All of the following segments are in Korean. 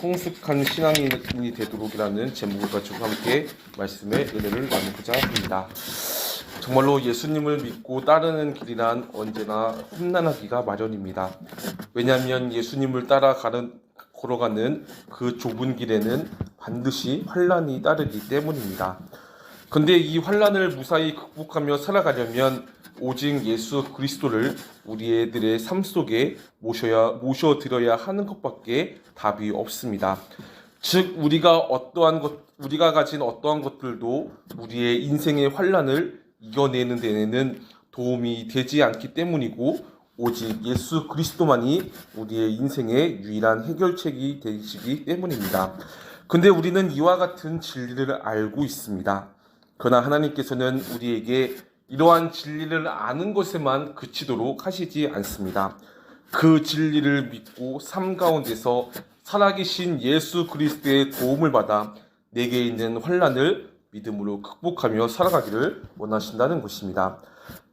성숙한 신앙인이 되도록이라는 제목을 가지고 함께 말씀의 은혜를 나누고자 합니다. 정말로 예수님을 믿고 따르는 길이란 언제나 험난하기가 마련입니다. 왜냐하면 예수님을 걸어가는 그 좁은 길에는 반드시 환난이 따르기 때문입니다. 근데 이 환난을 무사히 극복하며 살아가려면 오직 예수 그리스도를 우리들의 삶 속에 모셔들어야 하는 것밖에 답이 없습니다. 즉 우리가 가진 어떠한 것들도 우리의 인생의 환난을 이겨내는 데에는 도움이 되지 않기 때문이고, 오직 예수 그리스도만이 우리의 인생의 유일한 해결책이 되시기 때문입니다. 근데 우리는 이와 같은 진리를 알고 있습니다. 그러나 하나님께서는 우리에게 이러한 진리를 아는 것에만 그치도록 하시지 않습니다. 그 진리를 믿고 삶 가운데서 살아계신 예수 그리스도의 도움을 받아 내게 있는 환난을 믿음으로 극복하며 살아가기를 원하신다는 것입니다.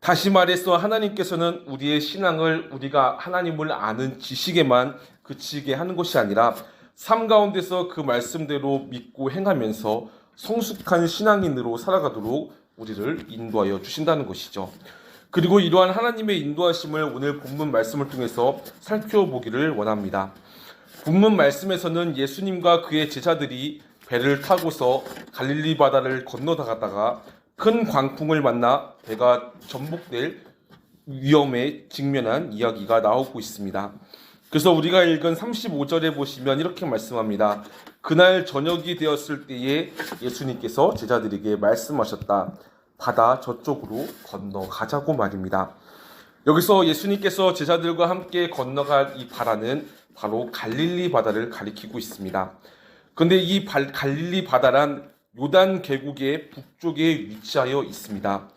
다시 말해서 하나님께서는 우리의 신앙을 우리가 하나님을 아는 지식에만 그치게 하는 것이 아니라 삶 가운데서 그 말씀대로 믿고 행하면서 성숙한 신앙인으로 살아가도록 우리를 인도하여 주신다는 것이죠. 그리고 이러한 하나님의 인도하심을 오늘 본문 말씀을 통해서 살펴보기를 원합니다. 본문 말씀에서는 예수님과 그의 제자들이 배를 타고서 갈릴리 바다를 건너다가다가 큰 광풍을 만나 배가 전복될 위험에 직면한 이야기가 나오고 있습니다. 그래서 우리가 읽은 35절에 보시면 이렇게 말씀합니다. 그날 저녁이 되었을 때에 예수님께서 제자들에게 말씀하셨다. 바다 저쪽으로 건너가자고 말입니다. 여기서 예수님께서 제자들과 함께 건너갈 이 바다는 바로 갈릴리 바다를 가리키고 있습니다. 그런데 이 갈릴리 바다란 요단 계곡의 북쪽에 위치하여 있습니다.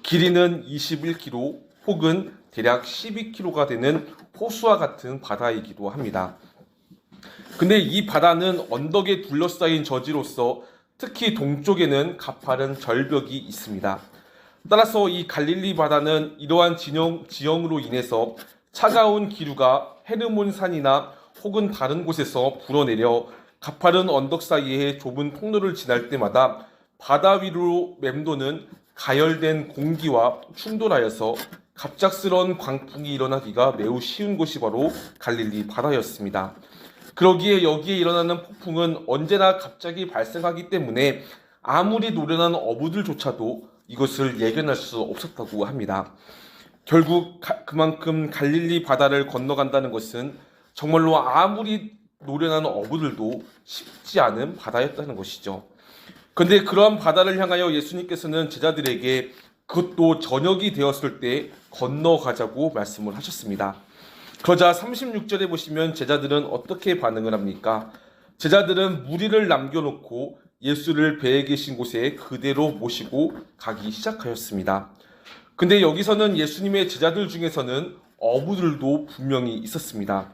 길이는 21km 혹은 대략 12km가 되는 호수와 같은 바다이기도 합니다. 근데 이 바다는 언덕에 둘러싸인 저지로서 특히 동쪽에는 가파른 절벽이 있습니다. 따라서 이 갈릴리 바다는 이러한 지형으로 인해서 차가운 기류가 헤르몬 산이나 혹은 다른 곳에서 불어내려 가파른 언덕 사이의 좁은 통로를 지날 때마다 바다 위로 맴도는 가열된 공기와 충돌하여서 갑작스러운 광풍이 일어나기가 매우 쉬운 곳이 바로 갈릴리 바다였습니다. 그러기에 여기에 일어나는 폭풍은 언제나 갑자기 발생하기 때문에 아무리 노련한 어부들조차도 이것을 예견할 수 없었다고 합니다. 결국 그만큼 갈릴리 바다를 건너간다는 것은 정말로 아무리 노련한 어부들도 쉽지 않은 바다였다는 것이죠. 그런데 그러한 바다를 향하여 예수님께서는 제자들에게 그것도 저녁이 되었을 때 건너가자고 말씀을 하셨습니다. 그러자 36절에 보시면 제자들은 어떻게 반응을 합니까? 제자들은 무리를 남겨놓고 예수를 배에 계신 곳에 그대로 모시고 가기 시작하였습니다. 근데 여기서는 예수님의 제자들 중에서는 어부들도 분명히 있었습니다.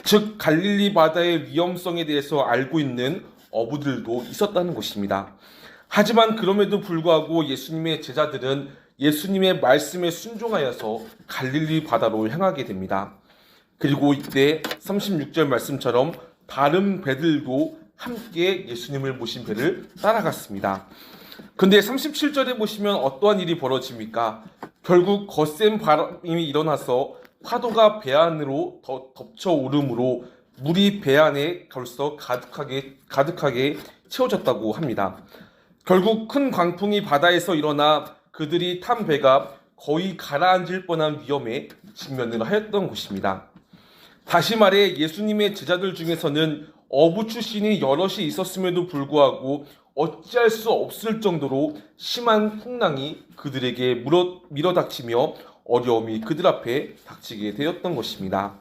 즉 갈릴리 바다의 위험성에 대해서 알고 있는 어부들도 있었다는 것입니다. 하지만 그럼에도 불구하고 예수님의 제자들은 예수님의 말씀에 순종하여서 갈릴리 바다로 향하게 됩니다. 그리고 이때 36절 말씀처럼 다른 배들도 함께 예수님을 모신 배를 따라갔습니다. 근데 37절에 보시면 어떠한 일이 벌어집니까? 결국 거센 바람이 일어나서 파도가 배 안으로 덮쳐 오르므로 물이 배 안에 벌써 가득하게 채워졌다고 합니다. 결국 큰 광풍이 바다에서 일어나 그들이 탄 배가 거의 가라앉을 뻔한 위험에 직면을 하였던 것입니다. 다시 말해 예수님의 제자들 중에서는 어부 출신이 여럿이 있었음에도 불구하고 어찌할 수 없을 정도로 심한 풍랑이 그들에게 밀어닥치며 어려움이 그들 앞에 닥치게 되었던 것입니다.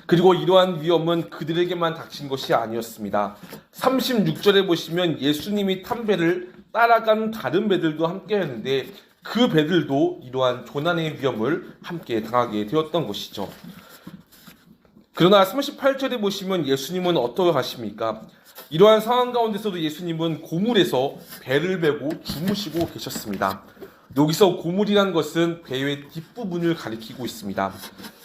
그리고 이러한 위험은 그들에게만 닥친 것이 아니었습니다. 36절에 보시면 예수님이 탄 배를 따라간 다른 배들도 함께였는데 그 배들도 이러한 조난의 위험을 함께 당하게 되었던 것이죠. 그러나 38절에 보시면 예수님은 어떻게 하십니까? 이러한 상황 가운데서도 예수님은 고물에서 배를 메고 주무시고 계셨습니다. 여기서 고물이란 것은 배의 뒷부분을 가리키고 있습니다.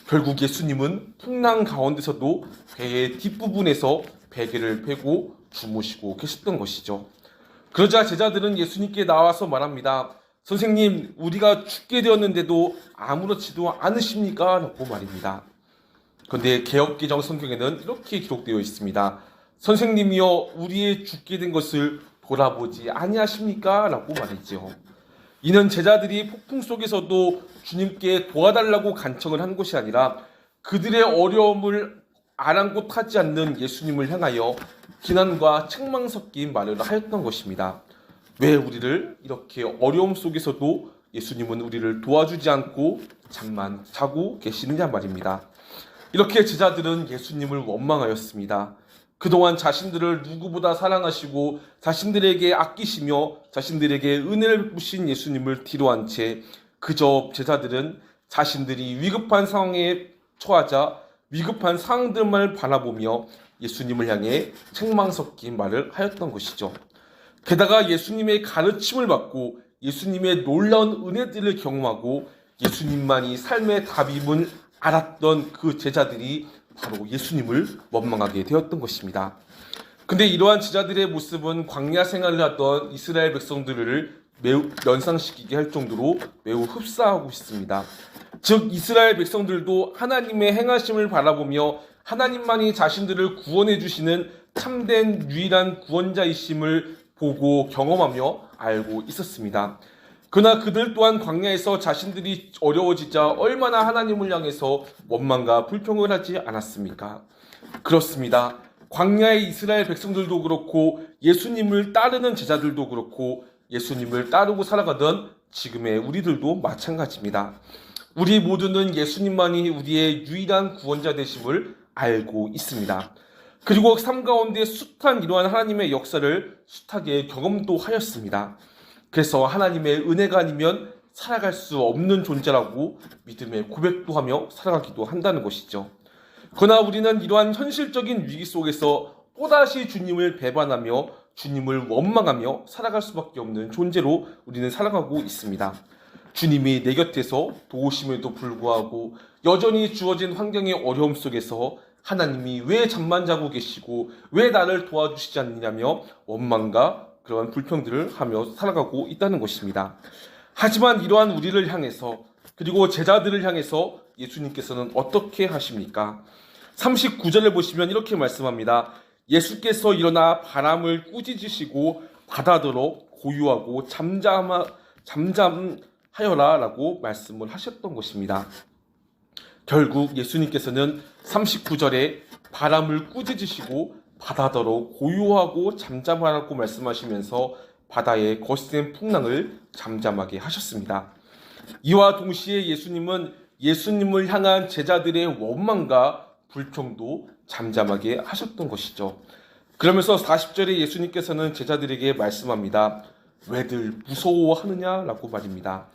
결국 예수님은 풍랑 가운데서도 배의 뒷부분에서 베개를 베고 주무시고 계셨던 것이죠. 그러자 제자들은 예수님께 나와서 말합니다. 선생님, 우리가 죽게 되었는데도 아무렇지도 않으십니까? 라고 말입니다. 그런데 개역개정 성경에는 이렇게 기록되어 있습니다. 선생님이여, 우리의 죽게 된 것을 돌아보지 아니하십니까? 라고 말했죠. 이는 제자들이 폭풍 속에서도 주님께 도와달라고 간청을 한 것이 아니라 그들의 어려움을 아랑곳하지 않는 예수님을 향하여 비난과 책망 섞인 말을 하였던 것입니다. 왜 우리를 이렇게 어려움 속에서도 예수님은 우리를 도와주지 않고 잠만 자고 계시느냐 말입니다. 이렇게 제자들은 예수님을 원망하였습니다. 그동안 자신들을 누구보다 사랑하시고 자신들에게 아끼시며 자신들에게 은혜를 베푸신 예수님을 뒤로한 채 그저 제자들은 자신들이 위급한 상황에 처하자 위급한 상황들만 바라보며 예수님을 향해 책망 섞인 말을 하였던 것이죠. 게다가 예수님의 가르침을 받고 예수님의 놀라운 은혜들을 경험하고 예수님만이 삶의 답임을 알았던 그 제자들이 바로 예수님을 원망하게 되었던 것입니다. 근데 이러한 제자들의 모습은 광야 생활을 하던 이스라엘 백성들을 매우 연상시키게 할 정도로 매우 흡사하고 있습니다. 즉 이스라엘 백성들도 하나님의 행하심을 바라보며 하나님만이 자신들을 구원해 주시는 참된 유일한 구원자이심을 보고 경험하며 알고 있었습니다. 그러나 그들 또한 광야에서 자신들이 어려워지자 얼마나 하나님을 향해서 원망과 불평을 하지 않았습니까? 그렇습니다. 광야의 이스라엘 백성들도 그렇고 예수님을 따르는 제자들도 그렇고 예수님을 따르고 살아가던 지금의 우리들도 마찬가지입니다. 우리 모두는 예수님만이 우리의 유일한 구원자 되심을 알고 있습니다. 그리고 삶 가운데 숱한 이러한 하나님의 역사를 숱하게 경험도 하였습니다. 그래서 하나님의 은혜가 아니면 살아갈 수 없는 존재라고 믿음의 고백도 하며 살아가기도 한다는 것이죠. 그러나 우리는 이러한 현실적인 위기 속에서 또다시 주님을 배반하며 주님을 원망하며 살아갈 수밖에 없는 존재로 우리는 살아가고 있습니다. 주님이 내 곁에서 도우심에도 불구하고 여전히 주어진 환경의 어려움 속에서 하나님이 왜 잠만 자고 계시고 왜 나를 도와주시지 않느냐며 원망과 그런 불평들을 하며 살아가고 있다는 것입니다. 하지만 이러한 우리를 향해서 그리고 제자들을 향해서 예수님께서는 어떻게 하십니까? 39절을 보시면 이렇게 말씀합니다. 예수께서 일어나 바람을 꾸짖으시고 바다더러 고요하고 잠잠하여라 라고 말씀을 하셨던 것입니다. 결국 예수님께서는 39절에 바람을 꾸짖으시고 바다더러 고요하고 잠잠하라고 말씀하시면서 바다의 거센 풍랑을 잠잠하게 하셨습니다. 이와 동시에 예수님은 예수님을 향한 제자들의 원망과 불평도 잠잠하게 하셨던 것이죠. 그러면서 40절에 예수님께서는 제자들에게 말씀합니다. 왜들 무서워하느냐라고 말입니다.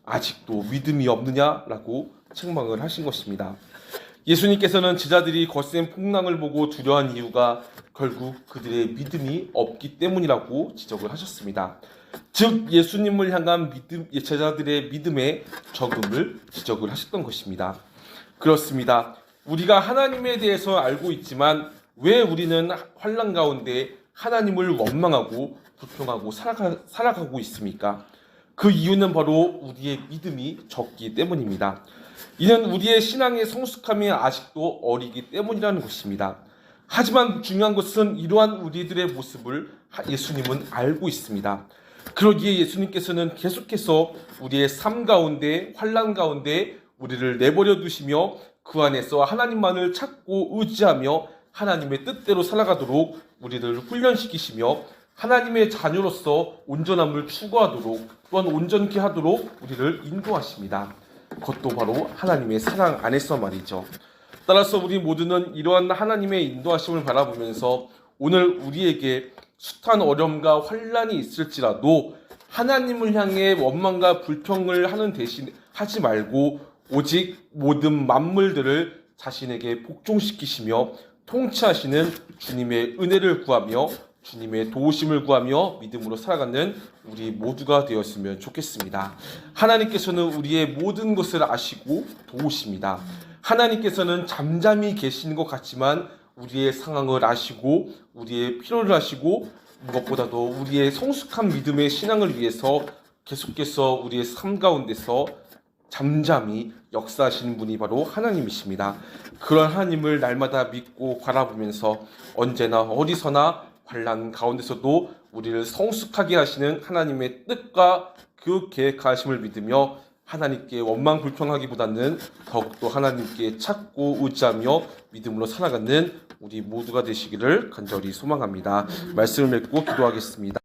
아직도 믿음이 없느냐라고 책망을 하신 것입니다. 예수님께서는 제자들이 거센 풍랑을 보고 두려워한 이유가 결국 그들의 믿음이 없기 때문이라고 지적을 하셨습니다. 즉 예수님을 향한 제자들의 믿음의 적음을 지적을 하셨던 것입니다. 그렇습니다. 우리가 하나님에 대해서 알고 있지만 왜 우리는 환난 가운데 하나님을 원망하고 불평하고 살아가고 있습니까? 그 이유는 바로 우리의 믿음이 적기 때문입니다. 이는 우리의 신앙의 성숙함이 아직도 어리기 때문이라는 것입니다. 하지만 중요한 것은 이러한 우리들의 모습을 예수님은 알고 있습니다. 그러기에 예수님께서는 계속해서 우리의 삶 가운데 환난 가운데 우리를 내버려 두시며 그 안에서 하나님만을 찾고 의지하며 하나님의 뜻대로 살아가도록 우리를 훈련시키시며 하나님의 자녀로서 온전함을 추구하도록 또한 온전케 하도록 우리를 인도하십니다. 그것도 바로 하나님의 사랑 안에서 말이죠. 따라서 우리 모두는 이러한 하나님의 인도하심을 바라보면서 오늘 우리에게 숱한 어려움과 환난이 있을지라도 하나님을 향해 원망과 불평을 하는 대신 하지 말고 오직 모든 만물들을 자신에게 복종시키시며 통치하시는 주님의 은혜를 구하며 주님의 도우심을 구하며 믿음으로 살아가는 우리 모두가 되었으면 좋겠습니다. 하나님께서는 우리의 모든 것을 아시고 도우십니다. 하나님께서는 잠잠히 계시는 것 같지만 우리의 상황을 아시고 우리의 필요를 아시고 무엇보다도 우리의 성숙한 믿음의 신앙을 위해서 계속해서 우리의 삶 가운데서 잠잠히 역사하시는 분이 바로 하나님이십니다. 그런 하나님을 날마다 믿고 바라보면서 언제나 어디서나 환난 가운데서도 우리를 성숙하게 하시는 하나님의 뜻과 그 계획하심을 믿으며 하나님께 원망 불평하기보다는 더욱더 하나님께 찾고 의지하며 믿음으로 살아가는 우리 모두가 되시기를 간절히 소망합니다. 말씀을 맺고 기도하겠습니다.